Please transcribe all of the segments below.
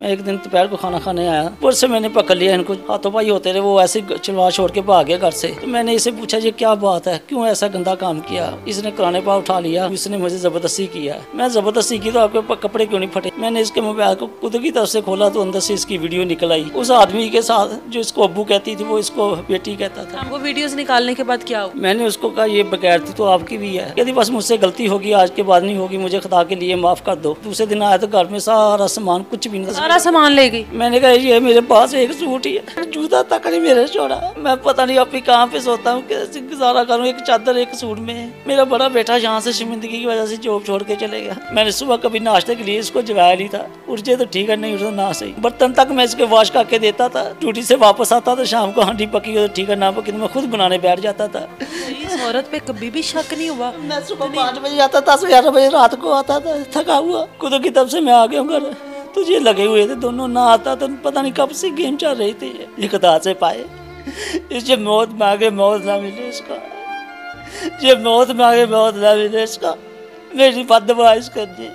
एक दिन दोपहर को खाना खाने आया, ऊपर से मैंने पकड़ लिया इनको, हाथों पाई होते रहे, वो ऐसे चिलवा छोड़ के भाग गया घर से। तो मैंने इसे पूछा ये क्या बात है, क्यों ऐसा गंदा काम किया। इसने कुरान पाक उठा लिया, इसने मुझे जबरदस्ती किया। मैं जबरदस्ती की तो आपके कपड़े क्यों नहीं फटे। मैंने इसके मोबाइल को खुद की तरफ से खोला तो अंदर से इसकी वीडियो निकल आई, उस आदमी के साथ जो इसको अब्बू कहती थी वो इसको बेटी कहता था। वो वीडियोस निकालने के बाद क्या हुआ? मैंने उसको कहा ये बगैर थी तो आपकी भी है, यदि बस मुझसे गलती होगी आज के बाद नहीं होगी, मुझे खुदा के लिए माफ कर दो। दूसरे दिन आया तो घर में सारा सामान, कुछ भी नहीं, सारा सामान ले गई। मैंने कहा ये मेरे पास एक सूट ही है, जूता तक नहीं मेरे छोड़ा। मैं पता नहीं अपनी कहाँ पे सोता हूँ, कैसे गुजारा करूँ, एक चादर एक सूट में। मेरा बड़ा बेटा यहाँ से शर्मिंदगी की वजह से जॉब छोड़ के चले गया। मैंने सुबह कभी नाश्ते के लिए इसको जगाया नहीं था, उठ जाए तो ठीक है, नहीं उठा ना सही। बर्तन तक मैं इसके वॉश करके देता था, ड्यूटी से वापस आता था शाम को, हांडी पकी हो तो ठीक है, ना पकी तो मैं खुद बनाने बैठ जाता था। इस औरत पे कभी भी शक नहीं हुआ। मैं सुबह 5 बजे आता था, 10-11 बजे रात को आता था, थका हुआ। खुद की तरफ से मैं आ गया हूँ घर, तो ये लगे हुए थे दोनों, ना आता तो पता नहीं कब से गेम चल रही थी। ये खुदा से पाए, इससे मौत मांगे मौत ना मिले इसका, ये मौत मांगे मौत ना मिले इसका, मेरी बददुआ कर दी।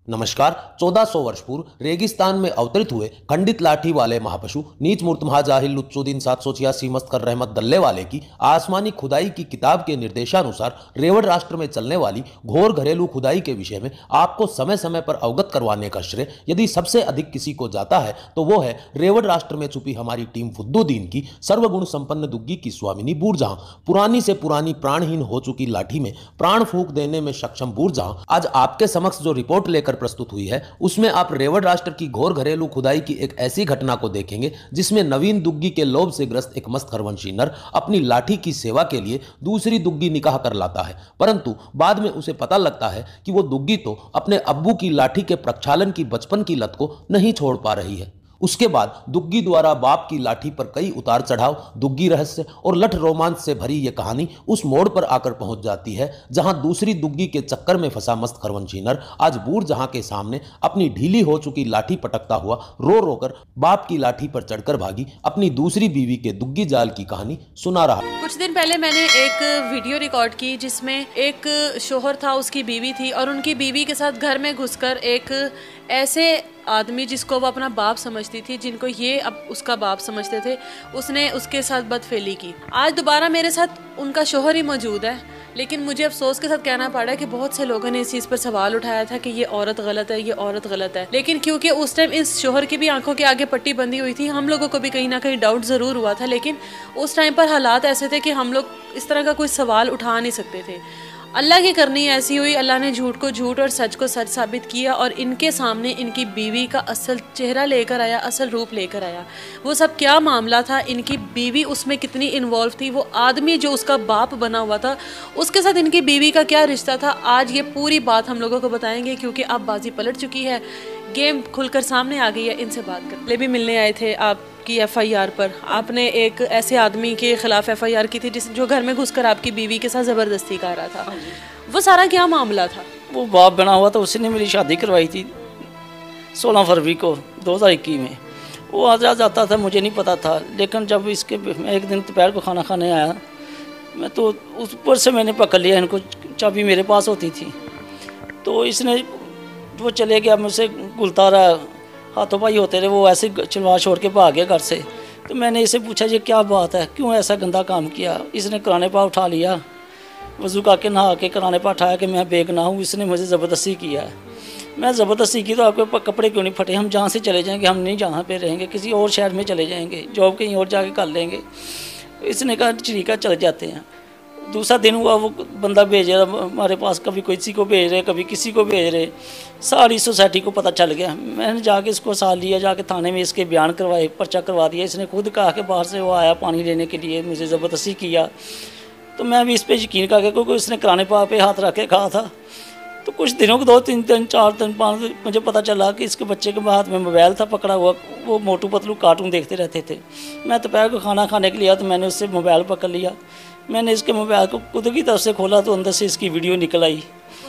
नमस्कार। 1400 वर्ष पूर्व रेगिस्तान में अवतरित हुए खंडित लाठी वाले महापशु नीच मूर्त महाजाहिल लुत्सुद्दीन 786 मस्कर रहमत दल्ले वाले की आसमानी खुदाई की किताब के निर्देशानुसार रेवड़ राष्ट्र में चलने वाली घोर घरेलू खुदाई के विषय में आपको समय समय पर अवगत करवाने का श्रेय यदि सबसे अधिक किसी को जाता है तो वो है रेवड़ राष्ट्र में छुपी हमारी टीम फुद्दुद्दीन की सर्वगुण संपन्न दुग्गी की स्वामिनी बूरजहां। पुरानी से पुरानी प्राणहीन हो चुकी लाठी में प्राण फूंक देने में सक्षम बूरजहां आज आपके समक्ष जो रिपोर्ट लेकर प्रस्तुत हुई है उसमें आप रेवड़ राष्ट्र की घोर घरेलू खुदाई की एक ऐसी घटना को देखेंगे जिसमें नवीन दुग्गी के लोभ से ग्रस्त एक मस्त खरवंशी नर अपनी लाठी की सेवा के लिए दूसरी दुग्गी निकाह कर लाता है, परंतु बाद में उसे पता लगता है कि वो दुग्गी तो अपने अब्बू की लाठी के प्रक्षालन की बचपन की लत को नहीं छोड़ पा रही है। उसके बाद दुग्गी द्वारा बाप की लाठी पर कई उतार चढ़ाव, दुग्गी रहस्य और लठ रोमांच से भरी यह कहानी उस मोड़ पर आकर पहुंच जाती है जहां दूसरी दुग्गी के चक्कर में फंसा मस्त खरवंशी नर आज बूरजहां के सामने अपनी ढीली हो चुकी लाठी पटकता हुआ रो रोकर बाप की लाठी पर चढ़कर भागी अपनी दूसरी बीवी के दुग्गी जाल की कहानी सुना रहा। कुछ दिन पहले मैंने एक वीडियो रिकॉर्ड की जिसमें एक शोहर था, उसकी बीवी थी और उनकी बीवी के साथ घर में घुसकर एक ऐसे आदमी जिसको वो अपना बाप समझती थी, जिनको ये अब उसका बाप समझते थे, उसने उसके साथ बदफेली की। आज दोबारा मेरे साथ उनका शोहर ही मौजूद है, लेकिन मुझे अफसोस के साथ कहना पड़ा है कि बहुत से लोगों ने इस चीज़ पर सवाल उठाया था कि ये औरत गलत है, ये औरत गलत है। लेकिन क्योंकि उस टाइम इस शोहर की भी आंखों के आगे पट्टी बंधी हुई थी, हम लोगों को भी कहीं ना कहीं डाउट ज़रूर हुआ था, लेकिन उस टाइम पर हालात ऐसे थे कि हम लोग इस तरह का कोई सवाल उठा नहीं सकते थे। अल्लाह की करनी ऐसी हुई, अल्लाह ने झूठ को झूठ और सच को सच साबित किया और इनके सामने इनकी बीवी का असल चेहरा लेकर आया, असल रूप लेकर आया। वो सब क्या मामला था, इनकी बीवी उसमें कितनी इन्वॉल्व थी, वो आदमी जो उसका बाप बना हुआ था उसके साथ इनकी बीवी का क्या रिश्ता था, आज ये पूरी बात हम लोगों को बताएंगे क्योंकि अब बाजी पलट चुकी है, गेम खुलकर सामने आ गई है। इनसे बात कर ले भी मिलने आए थे आपकी FIR पर, आपने एक ऐसे आदमी के खिलाफ FIR की थी जो घर में घुसकर आपकी बीवी के साथ ज़बरदस्ती कर रहा था। वो सारा क्या मामला था? वो बाप बना हुआ था, उसने मेरी शादी करवाई थी 16 फरवरी को 2021 में। वो आ जाता था, मुझे नहीं पता था, लेकिन जब इसके एक दिन दोपहर को खाना खाने आया, मैं तो उस ऊपर से मैंने पकड़ लिया इनको, चाबी मेरे पास होती थी, तो इसने वो चले गया, मुझसे गुलता रहा, हाथों पाई होते रहे, वो ऐसे चिलवा छोड़ के भाग गया घर से। तो मैंने इसे पूछा ये क्या बात है, क्यों ऐसा गंदा काम किया। इसने कुरान पाक उठा लिया, वज़ू करके नहा के कुरान पाक उठाया कि मैं बेगुनाह हूँ, इसने मुझे ज़बरदस्ती किया है। मैं ज़बरदस्ती की तो आपके कपड़े क्यों नहीं फटे, हम जहाँ से चले जाएंगे, हम नहीं जहाँ पे रहेंगे, किसी और शहर में चले जाएंगे, जॉब कहीं और जाके कर लेंगे। इसने कहा ठीक है चले जाते हैं। दूसरा दिन हुआ, वो बंदा भेज रहा हमारे पास, कभी किसी को भेज रहे, कभी किसी को भेज रहे, सारी सोसाइटी को पता चल गया। मैंने जाके इसको साथ लिया, जाके थाने में इसके बयान करवाए, पर्चा करवा दिया। इसने खुद कहा कि बाहर से वो आया पानी लेने के लिए, मुझे ज़बरदस्ती किया। तो मैं भी इस पर यकीन करके, क्योंकि उसने कुरान पाक पे हाथ रख के कहा था। तो कुछ दिनों को 2-3 दिन 4 दिन 5 दिन मुझे पता चला कि इसके बच्चे के हाथ में मोबाइल था पकड़ा हुआ, वो मोटू पतलू कार्टून देखते रहते थे। मैं दोपहर को खाना खाने के लिए तो मैंने उससे मोबाइल पकड़ लिया। मैंने इसके मोबाइल को खुद की तरफ से खोला तो अंदर से इसकी वीडियो निकल आई।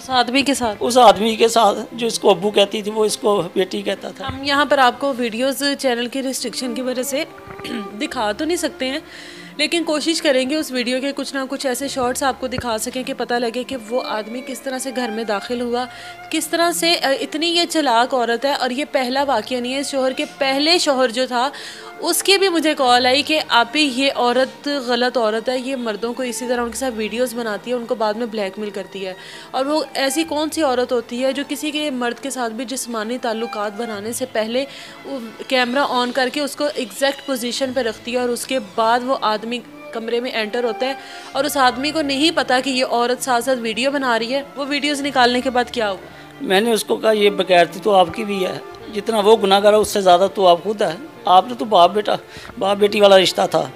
उस आदमी के साथ? उस आदमी के साथ जो इसको अब्बू कहती थी वो इसको बेटी कहता था। हम यहाँ पर आपको वीडियोस चैनल की रिस्ट्रिक्शन की वजह से दिखा तो नहीं सकते हैं, लेकिन कोशिश करेंगे उस वीडियो के कुछ ना कुछ ऐसे शॉर्ट्स आपको दिखा सकें कि पता लगे कि वो आदमी किस तरह से घर में दाखिल हुआ, किस तरह से इतनी ये चालाक औरत है। और ये पहला वाक़या नहीं है, इस शोहर के पहले शोहर जो था उसकी भी मुझे कॉल आई कि आप ही ये औरत गलत औरत है, ये मर्दों को इसी तरह उनके साथ वीडियोस बनाती है, उनको बाद में ब्लैकमेल करती है। और वो ऐसी कौन सी औरत होती है जो किसी के मर्द के साथ भी जिस्मानी ताल्लुकात बनाने से पहले कैमरा ऑन करके उसको एग्जैक्ट पोजीशन पे रखती है और उसके बाद वो आदमी कमरे में एंटर होता है और उस आदमी को नहीं पता कि ये औरत साथ साथ वीडियो बना रही है। वो वीडियोस निकालने के बाद क्या हुआ? मैंने उसको कहा ये बगैरती तो आपकी भी है, जितना वो गुनाहगार है उससे ज़्यादा तो आप खुद है। आपने तो बाप बेटी वाला रिश्ता था।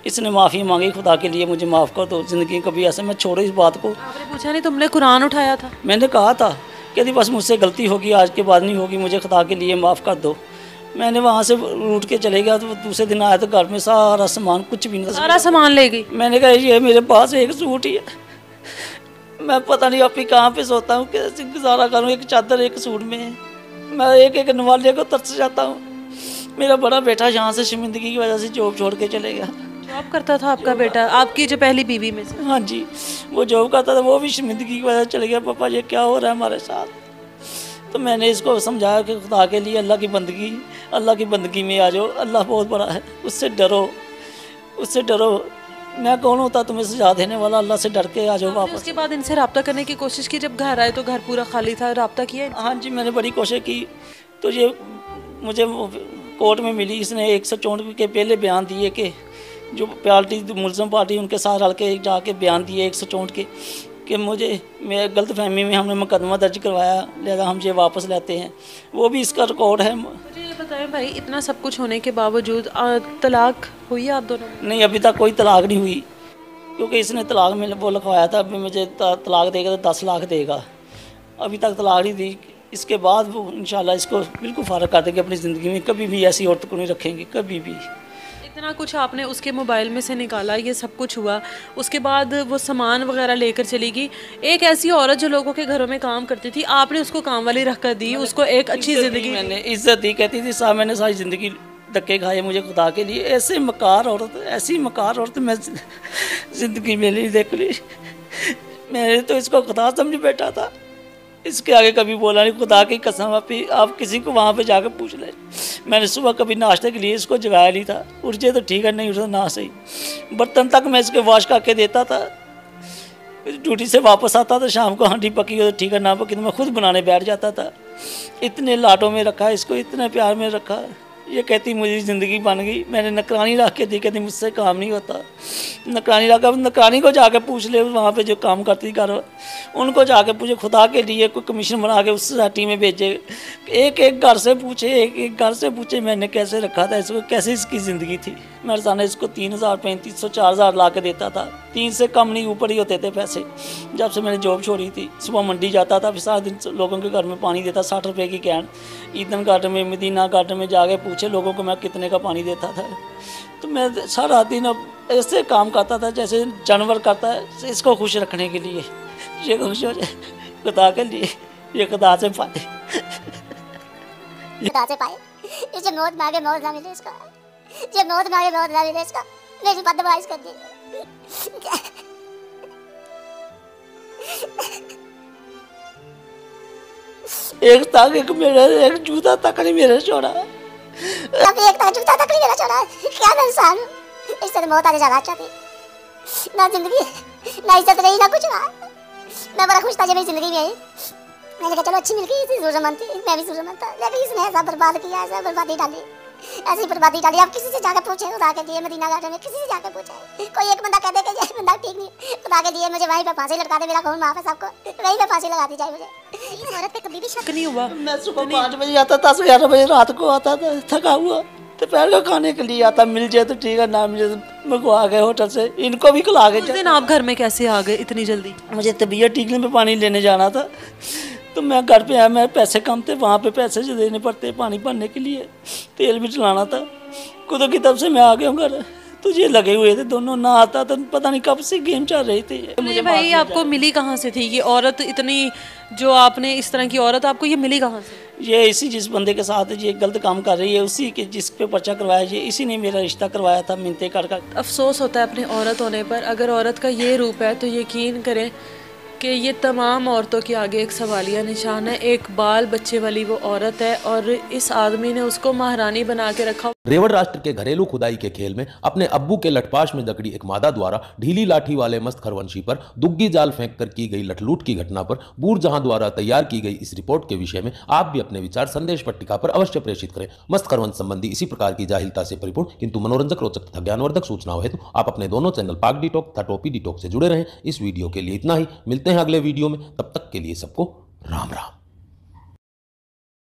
इसने माफ़ी मांगी, खुदा के लिए मुझे माफ़ कर दो, ज़िंदगी कभी ऐसे मैं छोड़ो इस बात को। आपने पूछा नहीं तुमने कुरान उठाया था? मैंने कहा था कि बस मुझसे गलती होगी, आज के बाद नहीं होगी, मुझे खुदा के लिए माफ़ कर दो। मैंने वहाँ से रूट के चले गया, तो दूसरे दिन आया तो घर में सारा सामान कुछ भी नहीं, सारा सामान ले गई। मैंने कहा ये मेरे पास एक सूट ही है, मैं पता नहीं अपनी कहाँ पे सोता हूँ, कैसे गुजारा करूँ, एक चादर एक सूट में मैं एक एक नवाले को तरस जाता हूँ। मेरा बड़ा बेटा यहाँ से शर्मिंदगी की वजह से जॉब छोड़ के चले गया। जॉब करता था आपका बेटा, आपकी जो पहली बीवी में से? हाँ जी, वो जॉब करता था, वो भी शर्मिंदगी की वजह से चले गया। पापा ये क्या हो रहा है हमारे साथ? तो मैंने इसको समझाया कि खुदा के लिए अल्लाह की बंदगी में आ जाओ, अल्लाह बहुत बड़ा है, उससे डरो। मैं कौन होता तुम्हें सजा देने वाला, अल्लाह से डर के आ जाओ वापस। उसके बाद इनसे रब्ता करने की कोशिश की, जब घर आए तो घर पूरा खाली था, रब्ता किया? हाँ जी, मैंने बड़ी कोशिश की। तो ये मुझे कोर्ट में मिली, इसने 164 के पहले बयान दिए कि जो मुलज़म पार्टी उनके साथ रल के जाके बयान दिए 164 कि मैं गलतफहमी में हमने मुकदमा दर्ज करवाया, लिहाजा हम ये वापस लेते हैं। वो भी इसका रिकॉर्ड है। मुझे ये बताएं भाई, इतना सब कुछ होने के बावजूद तलाक हुई आप दोनों में? नहीं, अभी तक कोई तलाक नहीं हुई, क्योंकि इसने तलाक में वो लिखवाया था अभी मुझे तलाक देगा तो 10 लाख देगा। अभी तक तलाक नहीं दी। इसके बाद वो इंशाल्लाह इसको बिल्कुल फ़ारग कर देंगे अपनी ज़िंदगी में, कभी भी ऐसी औरत को नहीं रखेंगे, कभी भी। इतना कुछ आपने उसके मोबाइल में से निकाला, ये सब कुछ हुआ, उसके बाद वो सामान वगैरह लेकर चली गई। एक ऐसी औरत जो लोगों के घरों में काम करती थी, आपने उसको काम वाली रख कर दी, उसको एक अच्छी ज़िंदगी, मैंने इज्जत दी। कहती थी साहब मैंने सारी ज़िंदगी धक्के खाए, मुझे खुदा के लिए ऐसी मकार औरत मैं ज़िंदगी में नहीं देख ली। मैंने तो इसको खुदा समझ बैठा था, इसके आगे कभी बोला नहीं। खुदा की कसम, आप किसी को वहाँ पे जाकर पूछ लें। मैंने सुबह कभी नाश्ते के लिए इसको जगाया नहीं था, उठ जाए तो ठीक है, नहीं उठा ना सही। बर्तन तक मैं इसके वॉश करके देता था। ड्यूटी से वापस आता था शाम को, हांडी पकी हो तो ठीक है, ना पकी तो मैं खुद बनाने बैठ जाता था। इतने लाटों में रखा इसको, इतने प्यार में रखा। ये कहती मुझे ज़िंदगी बन गई। मैंने नौकरानी रख के दी, कहती मुझसे काम नहीं होता। नौकरानी को जाके पूछ ले, वहाँ पे जो काम करती घर, उनको जाके पूछे, खुदा के लिए कोई कमीशन बना के उस सोसाइटी में भेजे। एक घर से पूछे मैंने कैसे रखा था इसको, कैसे इसकी ज़िंदगी थी। मैं रोज़ाना इसको 3000, 3500, 4000 ला के देता था। 3 से कम नहीं, ऊपर ही होते थे पैसे। जब से मैंने जॉब छोड़ी थी, सुबह मंडी जाता था, फिर सारा दिन लोगों के घर में पानी देता, 60 रुपये की कैन। ईदन गार्डन में, मदीना गार्डन में जाके पूछे लोगों को मैं कितने का पानी देता था। तो मैं सारा दिन अब ऐसे काम करता था जैसे जानवर करता है, इसको खुश रखने के लिए। ये खुश हो जाए खुदा के लिए, ये खुदा से पाए, इसे मौत मांगे मौत ना मिले इसका, ये मौत मांगे मौत ना मिले इसका, मेरी बदमाश कर दी। एक जूता तक नहीं मेरा छोड़ा, अब एक तक जूता तक नहीं मेरा छोड़ा। क्या मैं इंसान हूँ, इससे तो मौत आने जाना चाहती, ना जिंदगी ना इज्जत रही ना कुछ रहा। मैं बड़ा खुश था जब मेरी जिंदगी में आई। मैंने कहा चलो अच्छी मिल गई, जरूरतमंद थी, मैं भी जरूरतमंद था। लेकिन इसने ऐसा बर्बाद किया, ऐसा बर्बादी डाली, ऐसी बर्बादी डाली। आप किसी से जाकर पूछे, खुदा के लिए मदीना गार्डन में किसी से जाकर पूछे, कोई एक बंदा कह दे कि ये बंदा ठीक नहीं, खुदा के लिए मुझे वहीं पे फांसी लटका दे, मेरा खून माफ है सबको, वहीं पे फांसी लगा दी जाए मुझे। इस औरत पे कभी भी शक नहीं हुआ। मैं सुबह 5 बजे आता, 10-11 बजे रात को आता था, थका हुआ, दोपहर का खाने के लिए आता। मिल जाए तो ठीक है, ना मिले तो मंगवा गए होटल से, इनको भी खिला गए। उस दिन आप घर में कैसे आ गए इतनी जल्दी? मुझे तबीयत ठीक नहीं, पे पानी लेने जाना था, तो मैं घर पे आया। मेरे पैसे कम थे, वहाँ पे पैसे जो देने पड़ते पानी भरने के लिए, तेल भी चलाना था। खुद की तरफ से मैं आ गया हूँ घर। तुझे लगे हुए थे दोनों, ना आता तो पता नहीं कब से गेम चल रहे थे। नहीं भाई, आपको मिली कहाँ से थी ये औरत? इतनी जो आपने इस तरह की औरत आपको ये मिली कहाँ से? ये इसी जिस बंदे के साथ ये गलत काम कर रही है, उसी के जिस पे पर्चा करवाया, ये इसी ने मेरा रिश्ता करवाया था मिन्नतें कर कर। अफसोस होता है अपनी औरत होने पर। अगर औरत का ये रूप है तो यकीन करें कि ये तमाम औरतों के आगे एक सवालिया निशान है। एक बाल बच्चे वाली वो औरत है और इस आदमी ने उसको महारानी बना के रखा। रेवड़ राष्ट्र के घरेलू खुदाई के खेल में अपने अब्बू के लठपाश में जकड़ी एक मादा द्वारा ढीली लाठी वाले मस्त खरवंशी पर दुग्गी जाल फेंक कर की गई लठलूट की घटना पर बूरजहां द्वारा तैयार की गई इस रिपोर्ट के विषय में आप भी अपने विचार संदेश पट्टिका पर अवश्य प्रेषित करें। मस्त खरवंश संबंधी इसी प्रकार की जाहिलता से परिपूर्ण किंतु मनोरंजक, रोचक तथा ज्ञानवर्धक सूचनाओं हेतु आप अपने दोनों चैनल पाक डी टॉक तथा टोपी डी टॉक से जुड़े रहें। इस वीडियो के लिए इतना ही, मिलते हैं अगले वीडियो में, तब तक के लिए सबको राम राम।